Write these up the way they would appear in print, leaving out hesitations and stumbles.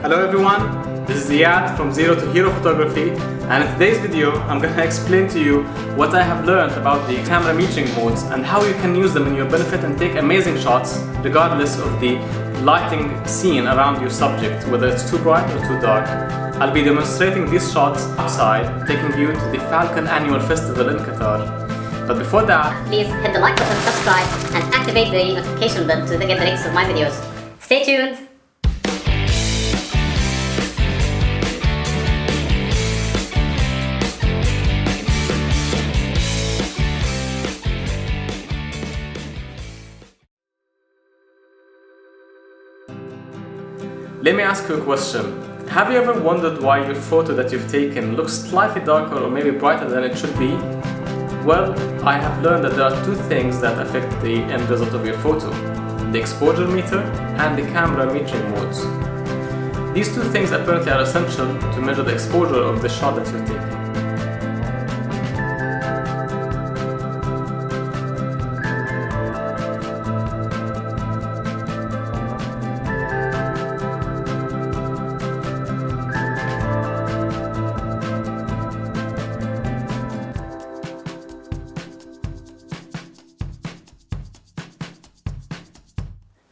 Hello everyone, this is Eyad from Zero to Hero Photography, and in today's video I'm going to explain to you what I have learned about the camera metering modes and how you can use them in your benefit and take amazing shots regardless of the lighting scene around your subject, whether it's too bright or too dark. I'll be demonstrating these shots outside, taking you to the Falcon Annual Festival in Qatar. But before that, please hit the like button, subscribe and activate the notification bell to get the next of my videos. Stay tuned! let me ask you a question. Have you ever wondered why your photo that you've taken looks slightly darker or maybe brighter than it should be? Well, I have learned that there are two things that affect the end result of your photo: the exposure meter and the camera metering modes. These two things apparently are essential to measure the exposure of the shot that you're taking.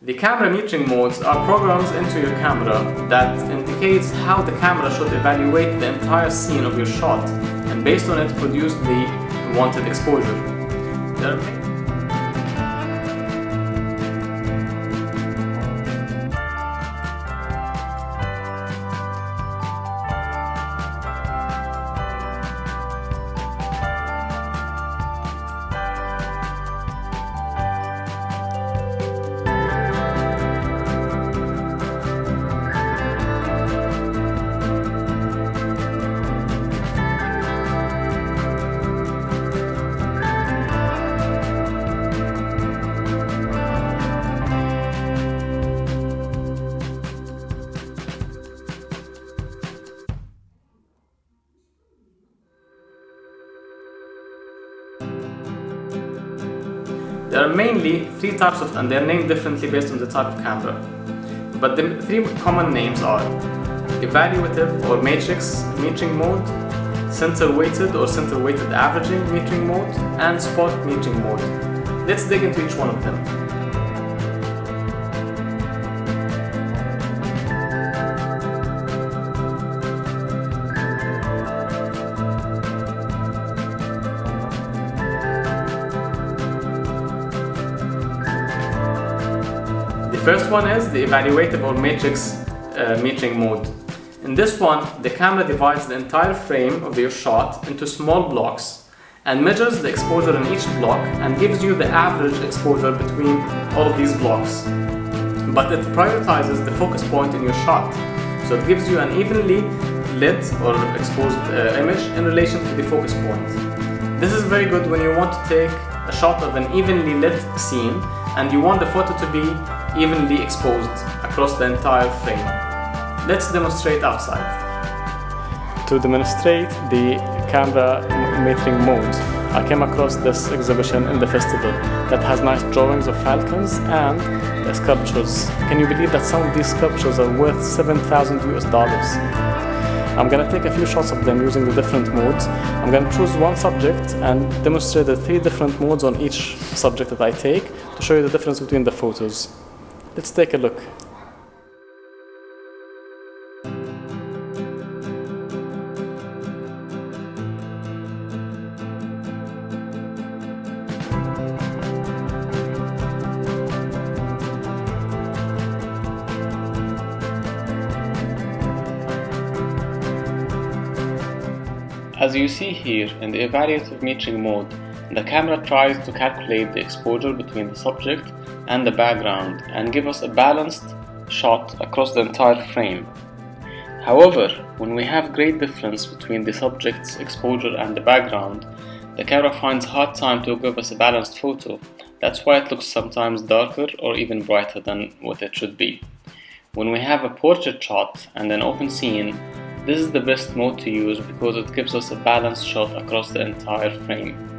The camera metering modes are programs into your camera that indicates how the camera should evaluate the entire scene of your shot and based on it produce the wanted exposure. There are mainly three types of, and they are named differently based on the type of camera. But the three common names are evaluative or matrix metering mode, center weighted or center weighted averaging metering mode, and spot metering mode. Let's dig into each one of them. The first one is the evaluative or matrix metering mode. In this one, the camera divides the entire frame of your shot into small blocks and measures the exposure in each block and gives you the average exposure between all of these blocks. But it prioritizes the focus point in your shot, so it gives you an evenly lit or exposed image in relation to the focus point. This is very good when you want to take a shot of an evenly lit scene and you want the photo to be evenly exposed across the entire frame. Let's demonstrate outside. To demonstrate the camera metering modes, I came across this exhibition in the festival that has nice drawings of falcons and sculptures. Can you believe that some of these sculptures are worth $7,000? I'm gonna take a few shots of them using the different modes. I'm gonna choose one subject and demonstrate the three different modes on each subject that I take to show you the difference between the photos. Let's take a look. As you see here in the evaluative metering mode, the camera tries to calculate the exposure between the subject and the background and give us a balanced shot across the entire frame. However, when we have great difference between the subject's exposure and the background, the camera finds hard time to give us a balanced photo. That's why it looks sometimes darker or even brighter than what it should be. When we have a portrait shot and an open scene, this is the best mode to use because it gives us a balanced shot across the entire frame.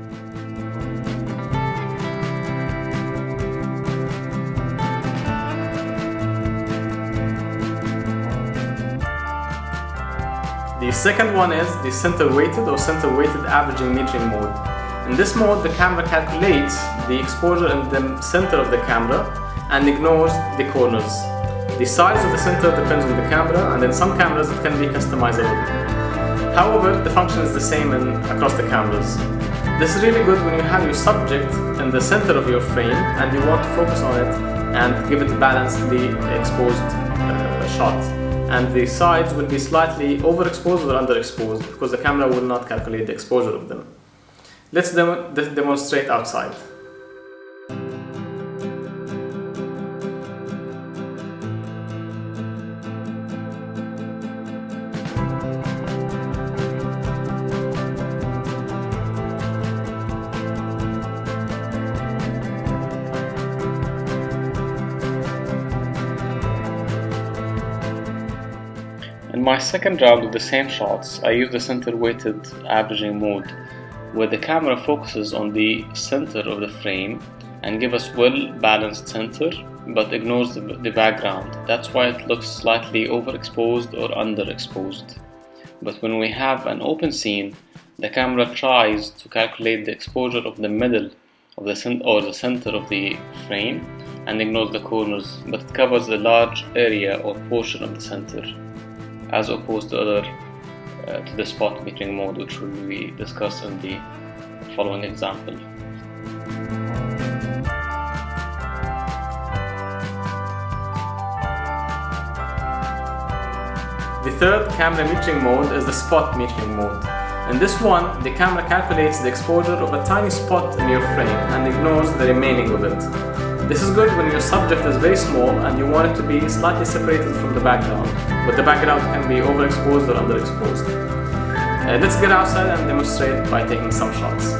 The second one is the center-weighted or center-weighted averaging metering mode. In this mode, the camera calculates the exposure in the center of the camera and ignores the corners. The size of the center depends on the camera, and in some cameras it can be customizable. However, the function is the same across the cameras. This is really good when you have your subject in the center of your frame and you want to focus on it and give it a balancedly exposed shot. And the sides will be slightly overexposed or underexposed because the camera will not calculate the exposure of them. Let's demonstrate outside. In my second round of the same shots, I use the center-weighted averaging mode, where the camera focuses on the center of the frame and gives us well-balanced center, but ignores the background. That's why it looks slightly overexposed or underexposed. But when we have an open scene, the camera tries to calculate the exposure of the middle of the center of the frame and ignores the corners, but it covers a large area or portion of the center, as opposed to the spot metering mode, which will be discussed in the following example. The third camera metering mode is the spot metering mode. In this one, the camera calculates the exposure of a tiny spot in your frame and ignores the remaining of it. This is good when your subject is very small and you want it to be slightly separated from the background, but the background can be overexposed or underexposed. Let's get outside and demonstrate by taking some shots.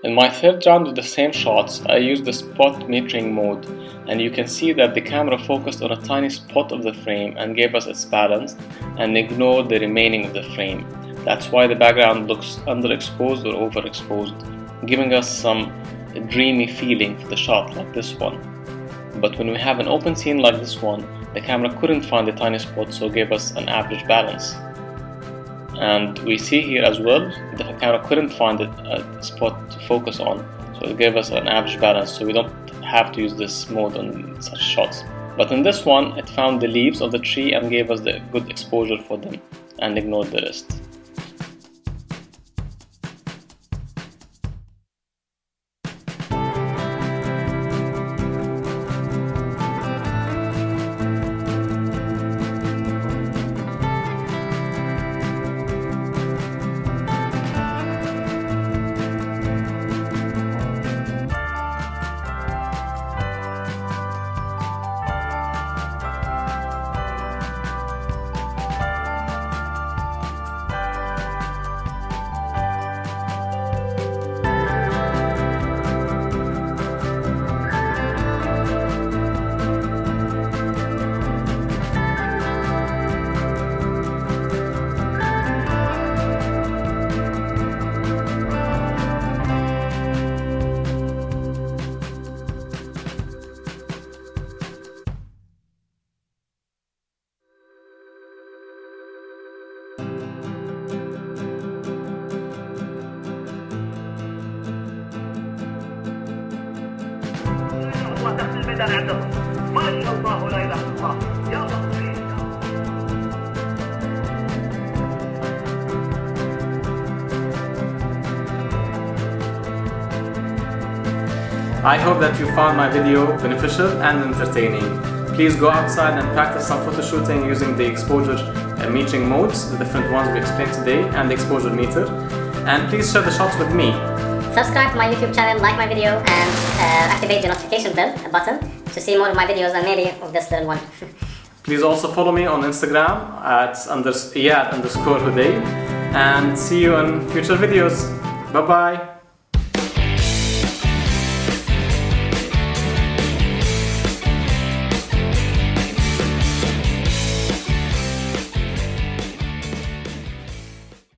In my third round of the same shots, I used the spot metering mode, and you can see that the camera focused on a tiny spot of the frame and gave us its balance and ignored the remaining of the frame. That's why the background looks underexposed or overexposed, giving us some dreamy feeling for the shot like this one. But when we have an open scene like this one, the camera couldn't find the tiny spot, so gave us an average balance. And we see here as well, the camera couldn't find a spot to focus on, so it gave us an average balance, so we don't have to use this mode on such shots. But in this one, it found the leaves of the tree and gave us the good exposure for them and ignored the rest. الميدان عندهم ما شاء الله لا اله الا الله يا الله. I hope that you found my video beneficial and entertaining. Please go outside and practice some photo shooting using the exposure metering modes, the different ones we explained today, and the exposure meter. And please share the shots with me. Subscribe to my YouTube channel, like my video, and activate the notification bell button to see more of my videos and maybe of this little one. Please also follow me on Instagram at Eyad_Huday, and see you in future videos. Bye bye.